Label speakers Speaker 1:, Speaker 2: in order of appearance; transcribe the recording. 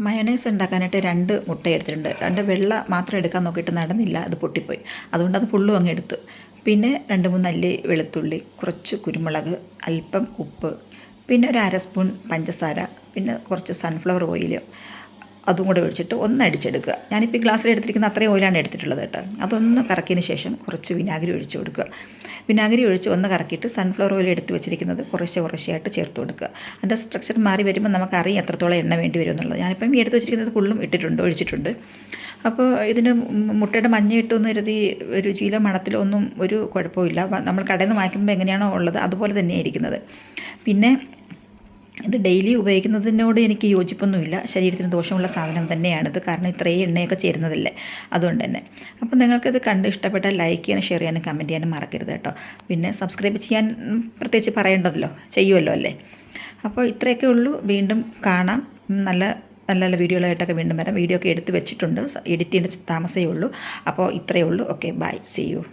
Speaker 1: Mayonnaise ഉണ്ടാക്കാനായിട്ട് 2 മുട്ട എടുത്തിട്ടുണ്ട്. 2 വെള്ള മാത്രം എടുക്കാൻ നോക്കിയിട്ട് നടന്നില്ല, അത് പൊട്ടിപ്പോയി. അതുകൊണ്ട് അത് ഫുള്ളും അങ്ങ് എടുത്തു. പിന്നെ 2, 3 അല്ലി വെളുത്തുള്ളി, കുറച്ച് കുരുമുളക്, അല്പം ഉപ്പ്, പിന്നെ ഒരു 1/2 സ്പൂൺ പഞ്ചസാര, പിന്നെ കുറച്ച് സൺഫ്ലവർ ഓയിൽ, അതും കൂടെ ഒഴിച്ചിട്ട് ഒന്ന് അടിച്ചെടുക്കുക. ഞാനിപ്പോൾ ഈ ഗ്ലാസ്സിൽ എടുത്തിരിക്കുന്ന അത്രയും ഓയിലാണ് എടുത്തിട്ടുള്ളത് കേട്ടോ. അതൊന്ന് കറക്കിയതിന് ശേഷം കുറച്ച് വിനാഗിരി ഒഴിച്ച് കൊടുക്കുക. വിനാഗിരി ഒഴിച്ച് ഒന്ന് കറക്കിയിട്ട് സൺഫ്ലവർ ഓയിൽ എടുത്ത് വെച്ചിരിക്കുന്നത് കുറേശ്ശെയായിട്ട് ചേർത്ത് കൊടുക്കുക. അതിൻ്റെ സ്ട്രക്ചർ മാറി വരുമ്പോൾ നമുക്കറിയാം എത്രത്തോളം എണ്ണ വേണ്ടി വരും എന്നുള്ളത്. ഞാനിപ്പം ഈ എടുത്ത് വെച്ചിരിക്കുന്നത് ഫുള്ളും ഒഴിച്ചിട്ടുണ്ട്. അപ്പോൾ ഇതിന് മുട്ടയുടെ മഞ്ഞ ഇട്ടെന്ന് കരുതി രുചിയിലോ മണത്തിലോ ഒന്നും ഒരു കുഴപ്പമില്ല. നമ്മൾ കടയിൽ നിന്ന് വാങ്ങിക്കുമ്പോൾ എങ്ങനെയാണോ ഉള്ളത് അതുപോലെ തന്നെയാണ് ഇരിക്കുന്നത്. പിന്നെ ഇത് ഡെയിലി ഉപയോഗിക്കുന്നതിനോട് എനിക്ക് യോജിപ്പൊന്നുമില്ല. ശരീരത്തിന് ദോഷമുള്ള സാധനം തന്നെയാണിത്. കാരണം ഇത്രയും എണ്ണയൊക്കെ ചേരുന്നതല്ലേ, അതുകൊണ്ട് തന്നെ. അപ്പോൾ നിങ്ങൾക്കിത് കണ്ട് ഇഷ്ടപ്പെട്ടാൽ ലൈക്ക് ചെയ്യാനും ഷെയർ ചെയ്യാനും കമൻറ്റ് ചെയ്യാനും മറക്കരുത് കേട്ടോ. പിന്നെ സബ്സ്ക്രൈബ് ചെയ്യാൻ പ്രത്യേകിച്ച് പറയേണ്ടതല്ലോ, ചെയ്യുമല്ലോ അല്ലേ. അപ്പോൾ ഇത്രയൊക്കെ ഉള്ളൂ. വീണ്ടും കാണാം. നല്ല നല്ല വീഡിയോകളായിട്ടൊക്കെ വീണ്ടും വരാം. വീഡിയോ ഒക്കെ എടുത്ത് വെച്ചിട്ടുണ്ട്, എഡിറ്റ് ചെയ്യേണ്ട താമസമേ ഉള്ളൂ. അപ്പോൾ ഇത്രയേ ഉള്ളൂ. Okay, bye, see U.